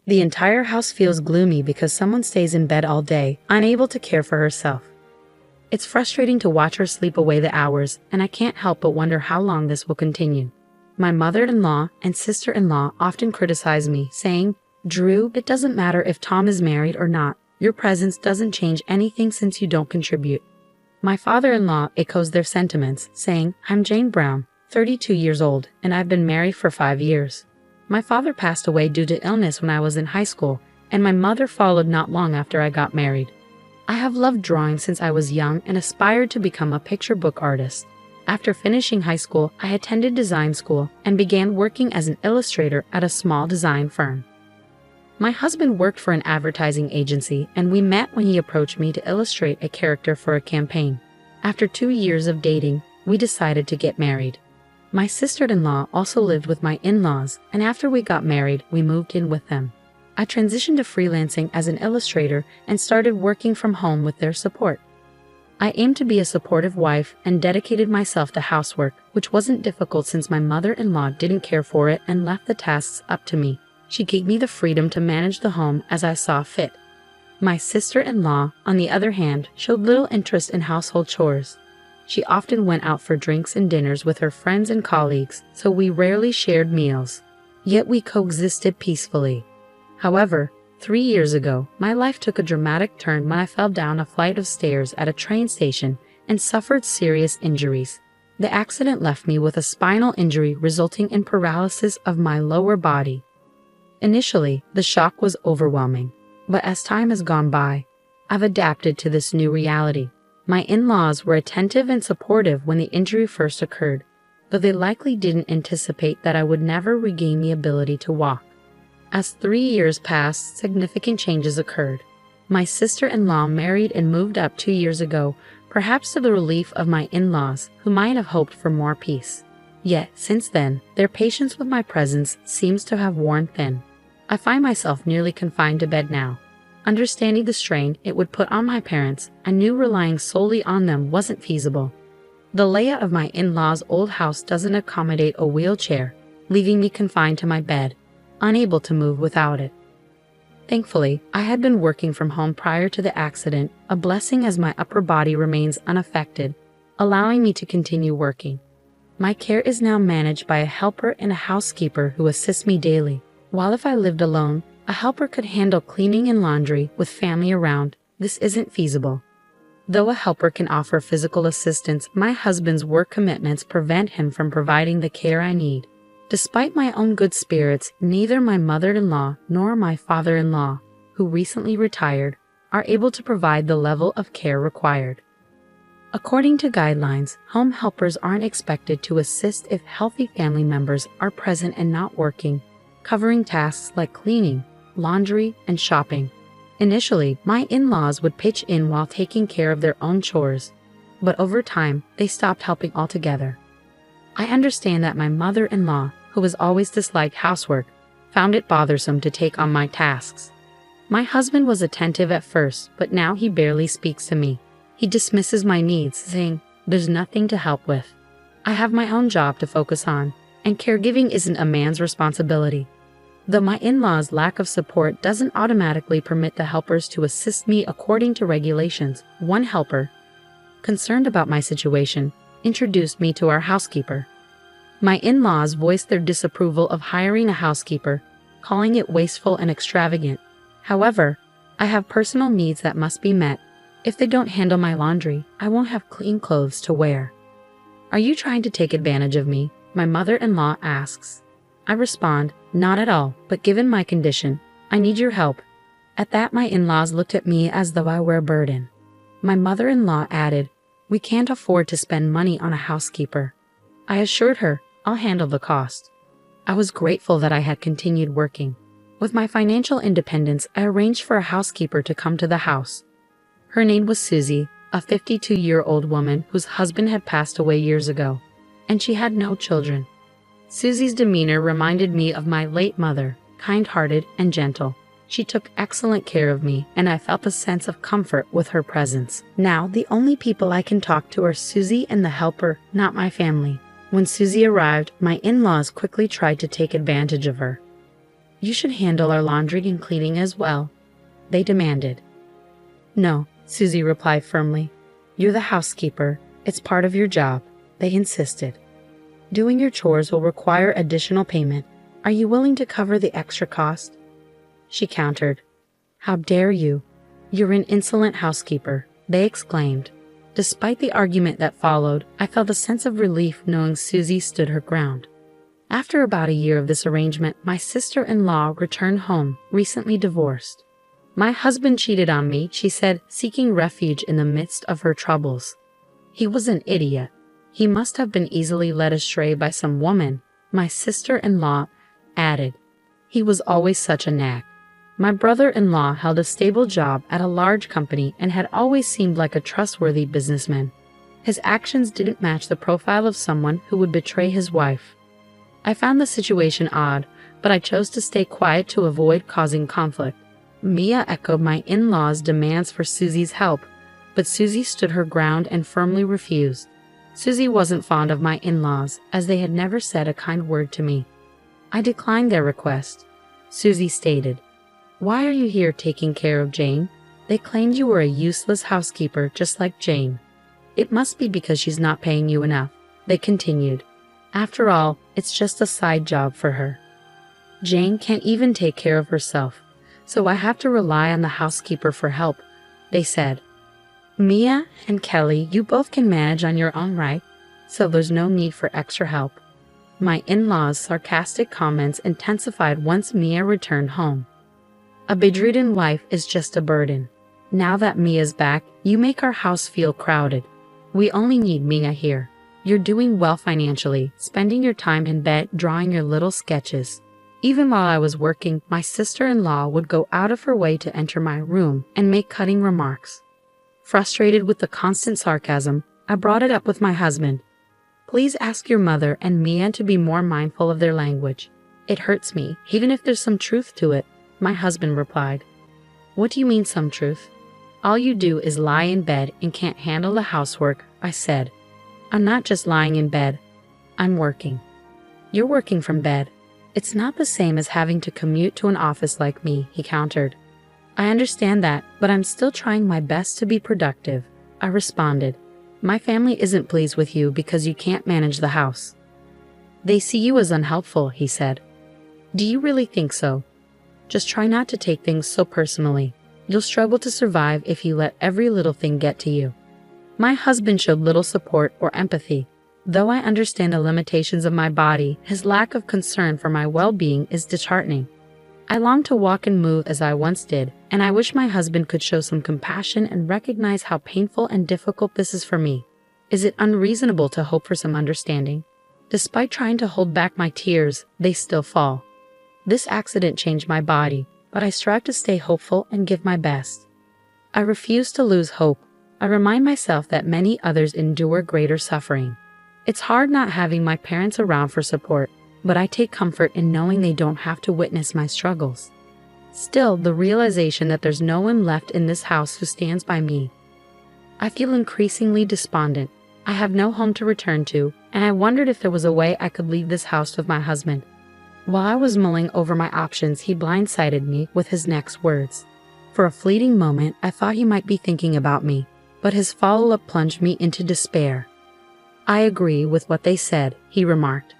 The entire house feels gloomy because someone stays in bed all day, unable to care for herself. It's frustrating to watch her sleep away the hours, and I can't help but wonder how long this will continue. My mother-in-law and sister-in-law often criticize me, saying, "Drew, it doesn't matter if Tom is married or not. Your presence doesn't change anything since you don't contribute." My father-in-law echoes their sentiments, saying, "I'm Jane Brown, 32 years old, and I've been married for 5 years. My father passed away due to illness when I was in high school, and my mother followed not long after I got married. I have loved drawing since I was young and aspired to become a picture book artist. After finishing high school, I attended design school and began working as an illustrator at a small design firm. My husband worked for an advertising agency, and we met when he approached me to illustrate a character for a campaign. After 2 years of dating, we decided to get married. My sister-in-law also lived with my in-laws, and after we got married, we moved in with them. I transitioned to freelancing as an illustrator and started working from home with their support. I aimed to be a supportive wife and dedicated myself to housework, which wasn't difficult since my mother-in-law didn't care for it and left the tasks up to me. She gave me the freedom to manage the home as I saw fit. My sister-in-law, on the other hand, showed little interest in household chores. She often went out for drinks and dinners with her friends and colleagues, so we rarely shared meals. Yet we coexisted peacefully. However, 3 years ago, my life took a dramatic turn when I fell down a flight of stairs at a train station and suffered serious injuries. The accident left me with a spinal injury resulting in paralysis of my lower body. Initially, the shock was overwhelming, but as time has gone by, I've adapted to this new reality. My in-laws were attentive and supportive when the injury first occurred, but they likely didn't anticipate that I would never regain the ability to walk. As 3 years passed, significant changes occurred. My sister-in-law married and moved up 2 years ago, perhaps to the relief of my in-laws, who might have hoped for more peace. Yet, since then, their patience with my presence seems to have worn thin. I find myself nearly confined to bed now. Understanding the strain it would put on my parents, I knew relying solely on them wasn't feasible. The layout of my in-laws' old house doesn't accommodate a wheelchair, leaving me confined to my bed, unable to move without it. Thankfully, I had been working from home prior to the accident, a blessing as my upper body remains unaffected, allowing me to continue working. My care is now managed by a helper and a housekeeper who assist me daily. While if I lived alone, a helper could handle cleaning and laundry with family around, this isn't feasible. Though a helper can offer physical assistance, my husband's work commitments prevent him from providing the care I need. Despite my own good spirits, neither my mother-in-law nor my father-in-law, who recently retired, are able to provide the level of care required. According to guidelines, home helpers aren't expected to assist if healthy family members are present and not working, covering tasks like cleaning, laundry, and shopping. Initially, my in-laws would pitch in while taking care of their own chores, but over time, they stopped helping altogether. I understand that my mother-in-law, who has always disliked housework, found it bothersome to take on my tasks. My husband was attentive at first, but now he barely speaks to me. He dismisses my needs, saying, "There's nothing to help with. I have my own job to focus on, and caregiving isn't a man's responsibility." Though my in-laws' lack of support doesn't automatically permit the helpers to assist me according to regulations, one helper, concerned about my situation, introduced me to our housekeeper. My in-laws voiced their disapproval of hiring a housekeeper, calling it wasteful and extravagant. However, I have personal needs that must be met. If they don't handle my laundry, I won't have clean clothes to wear. "Are you trying to take advantage of me?" my mother-in-law asks. I respond, "Not at all, but given my condition, I need your help." At that, my in-laws looked at me as though I were a burden. My mother-in-law added, "We can't afford to spend money on a housekeeper." I assured her, "I'll handle the cost." I was grateful that I had continued working. With my financial independence, I arranged for a housekeeper to come to the house. Her name was Susie, a 52-year-old woman whose husband had passed away years ago, and she had no children. Susie's demeanor reminded me of my late mother, kind-hearted and gentle. She took excellent care of me, and I felt a sense of comfort with her presence. Now, the only people I can talk to are Susie and the helper, not my family. When Susie arrived, my in-laws quickly tried to take advantage of her. You should handle our laundry and cleaning as well, they demanded. No, Susie replied firmly. You're the housekeeper. It's part of your job, they insisted. Doing your chores will require additional payment. Are you willing to cover the extra cost? She countered. How dare you? You're an insolent housekeeper, they exclaimed. Despite the argument that followed, I felt a sense of relief knowing Susie stood her ground. After about a year of this arrangement, my sister-in-law returned home, recently divorced. My husband cheated on me, she said, seeking refuge in the midst of her troubles. He was an idiot. He must have been easily led astray by some woman, my sister-in-law added. He was always such a nag. My brother-in-law held a stable job at a large company and had always seemed like a trustworthy businessman. His actions didn't match the profile of someone who would betray his wife. I found the situation odd, but I chose to stay quiet to avoid causing conflict. Mia echoed my in-laws' demands for Susie's help, but Susie stood her ground and firmly refused. Susie wasn't fond of my in-laws, as they had never said a kind word to me. I declined their request. Susie stated, Why are you here taking care of Jane? They claimed you were a useless housekeeper just like Jane. It must be because she's not paying you enough, they continued. After all, it's just a side job for her. Jane can't even take care of herself, so I have to rely on the housekeeper for help, they said. Mia and Kelly, you both can manage on your own right, so there's no need for extra help. My in-laws' sarcastic comments intensified once Mia returned home. A bedridden wife is just a burden. Now that Mia's back, you make our house feel crowded. We only need Mia here. You're doing well financially, spending your time in bed drawing your little sketches. Even while I was working, my sister-in-law would go out of her way to enter my room and make cutting remarks. Frustrated with the constant sarcasm, I brought it up with my husband. Please ask your mother and Mia to be more mindful of their language. It hurts me, even if there's some truth to it, my husband replied. What do you mean some truth? All you do is lie in bed and can't handle the housework, I said. I'm not just lying in bed. I'm working. You're working from bed. It's not the same as having to commute to an office like me, he countered. I understand that, but I'm still trying my best to be productive, I responded. My family isn't pleased with you because you can't manage the house. They see you as unhelpful, he said. Do you really think so? Just try not to take things so personally. You'll struggle to survive if you let every little thing get to you. My husband showed little support or empathy. Though I understand the limitations of my body, his lack of concern for my well-being is disheartening. I long to walk and move as I once did, and I wish my husband could show some compassion and recognize how painful and difficult this is for me. Is it unreasonable to hope for some understanding? Despite trying to hold back my tears, they still fall. This accident changed my body, but I strive to stay hopeful and give my best. I refuse to lose hope. I remind myself that many others endure greater suffering. It's hard not having my parents around for support, but I take comfort in knowing they don't have to witness my struggles. Still, the realization that there's no one left in this house who stands by me. I feel increasingly despondent. I have no home to return to, and I wondered if there was a way I could leave this house with my husband. While I was mulling over my options, he blindsided me with his next words. For a fleeting moment, I thought he might be thinking about me, but his follow-up plunged me into despair. I agree with what they said, he remarked.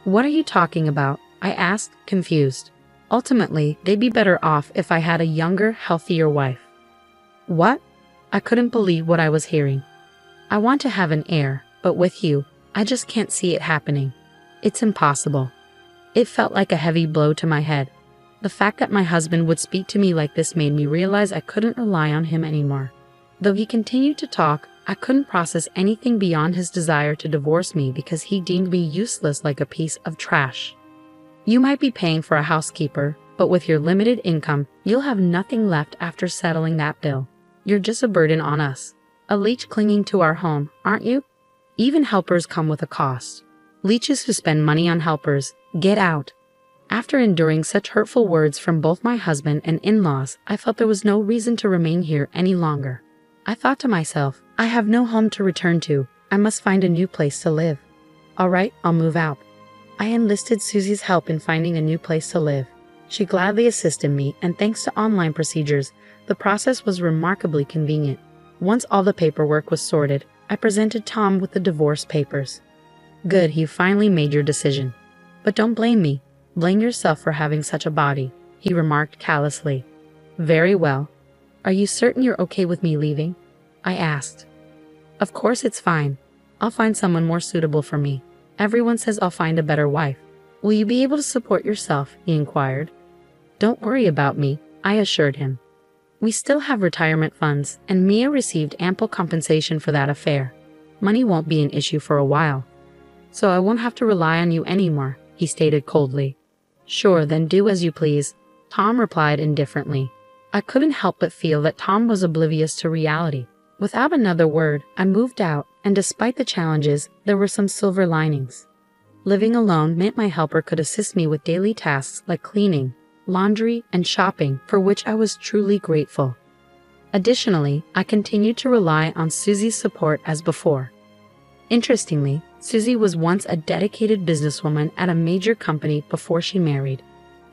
What are you talking about? I asked, confused. Ultimately, they'd be better off if I had a younger, healthier wife. What? I couldn't believe what I was hearing. I want to have an heir, but with you, I just can't see it happening. It's impossible. It felt like a heavy blow to my head. The fact that my husband would speak to me like this made me realize I couldn't rely on him anymore. Though he continued to talk, I couldn't process anything beyond his desire to divorce me because he deemed me useless like a piece of trash. You might be paying for a housekeeper, but with your limited income, you'll have nothing left after settling that bill. You're just a burden on us. A leech clinging to our home, aren't you? Even helpers come with a cost. Leeches who spend money on helpers, get out. After enduring such hurtful words from both my husband and in-laws, I felt there was no reason to remain here any longer. I thought to myself, I have no home to return to. I must find a new place to live. All right, I'll move out. I enlisted Susie's help in finding a new place to live. She gladly assisted me, and thanks to online procedures, the process was remarkably convenient. Once all the paperwork was sorted, I presented Tom with the divorce papers. "Good, you finally made your decision. But don't blame me. Blame yourself for having such a body," he remarked callously. "Very well. Are you certain you're okay with me leaving?" I asked. "Of course it's fine. I'll find someone more suitable for me. Everyone says I'll find a better wife. Will you be able to support yourself?" he inquired. "Don't worry about me," I assured him. "We still have retirement funds, and Mia received ample compensation for that affair. Money won't be an issue for a while. So I won't have to rely on you anymore," he stated coldly. "Sure, then do as you please," Tom replied indifferently. I couldn't help but feel that Tom was oblivious to reality. Without another word, I moved out, and despite the challenges, there were some silver linings. Living alone meant my helper could assist me with daily tasks like cleaning, laundry, and shopping, for which I was truly grateful. Additionally, I continued to rely on Susie's support as before. Interestingly, Susie was once a dedicated businesswoman at a major company before she married.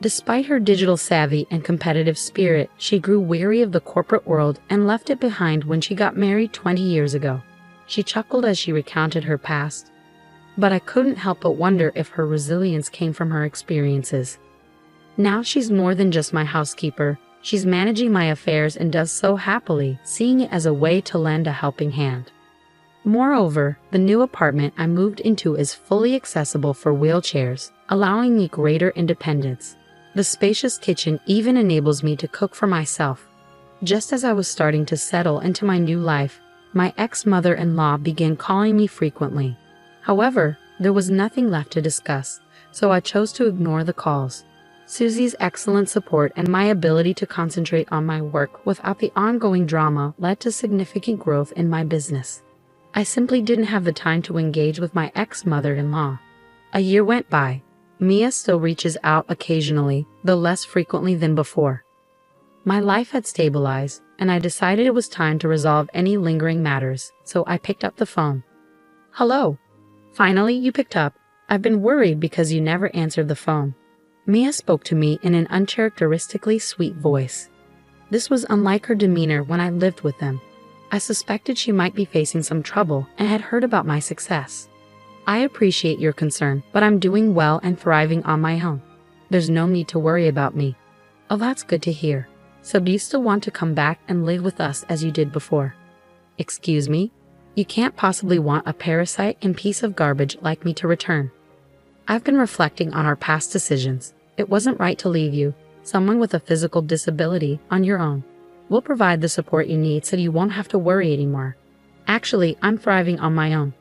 Despite her digital savvy and competitive spirit, she grew weary of the corporate world and left it behind when she got married 20 years ago. She chuckled as she recounted her past. But I couldn't help but wonder if her resilience came from her experiences. Now she's more than just my housekeeper. She's managing my affairs and does so happily, seeing it as a way to lend a helping hand. Moreover, the new apartment I moved into is fully accessible for wheelchairs, allowing me greater independence. The spacious kitchen even enables me to cook for myself. Just as I was starting to settle into my new life, my ex-mother-in-law began calling me frequently. However, there was nothing left to discuss, so I chose to ignore the calls. Susie's excellent support and my ability to concentrate on my work without the ongoing drama led to significant growth in my business. I simply didn't have the time to engage with my ex-mother-in-law. A year went by. Mia still reaches out occasionally, though less frequently than before. My life had stabilized, and I decided it was time to resolve any lingering matters, so I picked up the phone. "Hello. Finally, you picked up. I've been worried because you never answered the phone." Mia spoke to me in an uncharacteristically sweet voice. This was unlike her demeanor when I lived with them. I suspected she might be facing some trouble and had heard about my success. "I appreciate your concern, but I'm doing well and thriving on my own. There's no need to worry about me." "Oh, that's good to hear. So do you still want to come back and live with us as you did before?" "Excuse me? You can't possibly want a parasite and piece of garbage like me to return." "I've been reflecting on our past decisions. It wasn't right to leave you, someone with a physical disability, on your own. We'll provide the support you need so you won't have to worry anymore. Actually, I'm thriving on my own.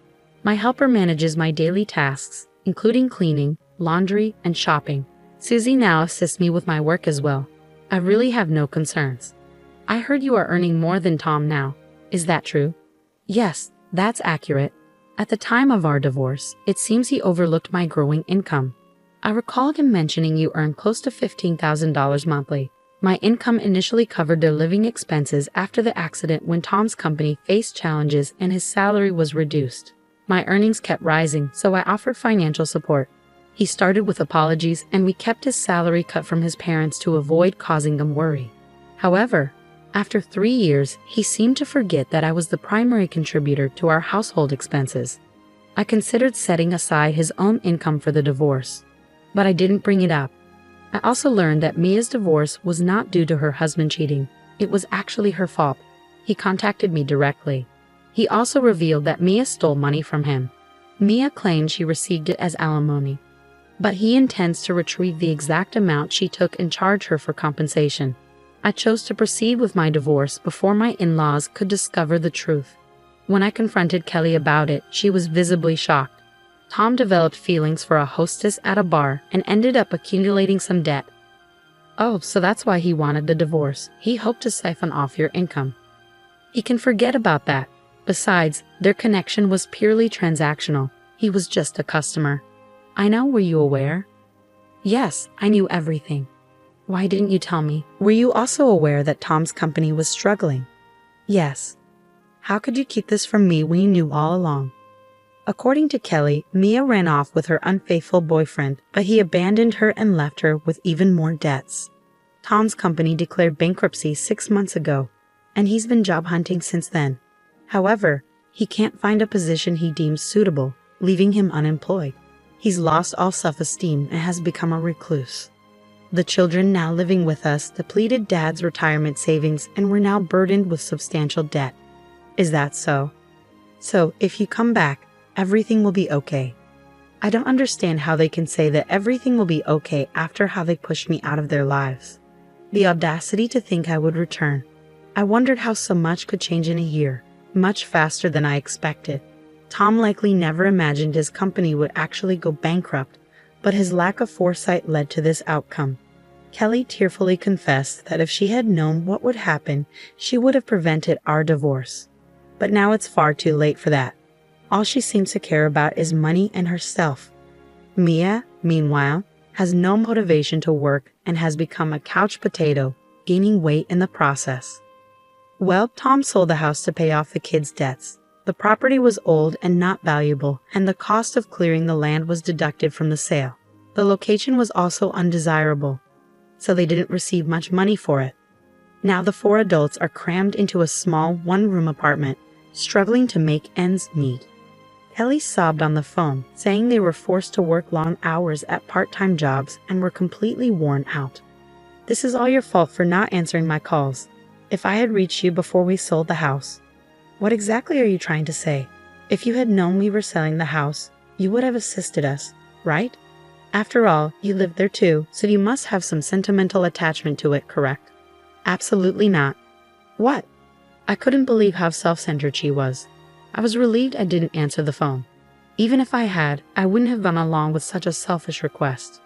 My helper manages my daily tasks, including cleaning, laundry, and shopping. Susie now assists me with my work as well. I really have no concerns." "I heard you are earning more than Tom now. Is that true?" "Yes, that's accurate. At the time of our divorce, it seems he overlooked my growing income. I recall him mentioning you earn close to $15,000 monthly. My income initially covered their living expenses after the accident when Tom's company faced challenges and his salary was reduced. My earnings kept rising, so I offered financial support. He started with apologies, and we kept his salary cut from his parents to avoid causing them worry. However, after 3 years, he seemed to forget that I was the primary contributor to our household expenses. I considered setting aside his own income for the divorce, but I didn't bring it up. I also learned that Mia's divorce was not due to her husband cheating. It was actually her fault. He contacted me directly. He also revealed that Mia stole money from him. Mia claimed she received it as alimony, but he intends to retrieve the exact amount she took and charge her for compensation. I chose to proceed with my divorce before my in-laws could discover the truth. When I confronted Kelly about it, she was visibly shocked. Tom developed feelings for a hostess at a bar and ended up accumulating some debt. "Oh, so that's why he wanted the divorce. He hoped to siphon off your income." "He can forget about that. Besides, their connection was purely transactional. He was just a customer." "I know, were you aware?" "Yes, I knew everything." "Why didn't you tell me? Were you also aware that Tom's company was struggling?" "Yes." "How could you keep this from me when you knew all along?" According to Kelly, Mia ran off with her unfaithful boyfriend, but he abandoned her and left her with even more debts. Tom's company declared bankruptcy 6 months ago, and he's been job hunting since then. However, he can't find a position he deems suitable, leaving him unemployed. He's lost all self-esteem and has become a recluse. The children now living with us depleted Dad's retirement savings and we're now burdened with substantial debt. Is that so? So, if you come back, everything will be okay. I don't understand how they can say that everything will be okay after how they pushed me out of their lives. The audacity to think I would return. I wondered how so much could change in a year, much faster than I expected. Tom likely never imagined his company would actually go bankrupt, but his lack of foresight led to this outcome. Kelly tearfully confessed that if she had known what would happen, she would have prevented our divorce. But now it's far too late for that. All she seems to care about is money and herself. Mia, meanwhile, has no motivation to work and has become a couch potato, gaining weight in the process. Well, Tom sold the house to pay off the kids' debts. The property was old and not valuable, and the cost of clearing the land was deducted from the sale. The location was also undesirable, so they didn't receive much money for it. Now the 4 adults are crammed into a small one-room apartment, struggling to make ends meet. Kelly sobbed on the phone, saying they were forced to work long hours at part-time jobs and were completely worn out. This is all your fault for not answering my calls. If I had reached you before we sold the house. What exactly are you trying to say? If you had known we were selling the house, you would have assisted us, right? After all, you lived there too, so you must have some sentimental attachment to it, correct? Absolutely not. What? I couldn't believe how self-centered she was. I was relieved I didn't answer the phone. Even if I had, I wouldn't have gone along with such a selfish request.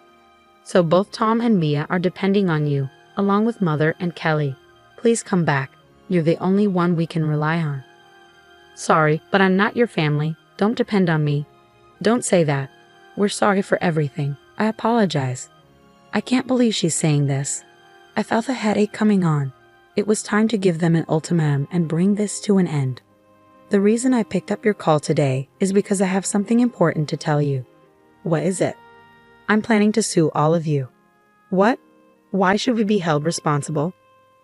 So both Tom and Mia are depending on you, along with Mother and Kelly. Please come back. You're the only one we can rely on. Sorry, but I'm not your family. Don't depend on me. Don't say that. We're sorry for everything. I apologize. I can't believe she's saying this. I felt the headache coming on. It was time to give them an ultimatum and bring this to an end. The reason I picked up your call today is because I have something important to tell you. What is it? I'm planning to sue all of you. What? Why should we be held responsible?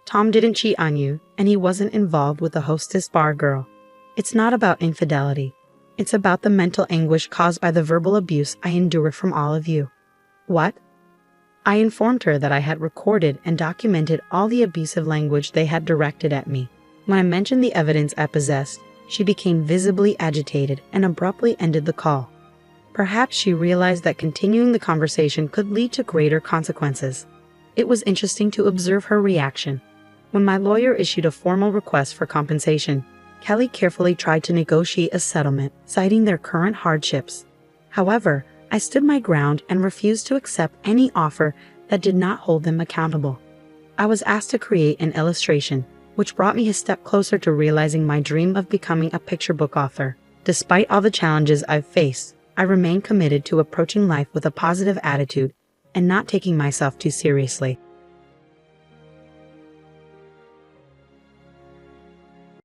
Tom didn't cheat on you, and he wasn't involved with the hostess bar girl. It's not about infidelity. It's about the mental anguish caused by the verbal abuse I endured from all of you. What? I informed her that I had recorded and documented all the abusive language they had directed at me. When I mentioned the evidence I possessed, she became visibly agitated and abruptly ended the call. Perhaps she realized that continuing the conversation could lead to greater consequences. It was interesting to observe her reaction. When my lawyer issued a formal request for compensation, Kelly carefully tried to negotiate a settlement, citing their current hardships. However, I stood my ground and refused to accept any offer that did not hold them accountable. I was asked to create an illustration, which brought me a step closer to realizing my dream of becoming a picture book author. Despite all the challenges I've faced, I remain committed to approaching life with a positive attitude and not taking myself too seriously.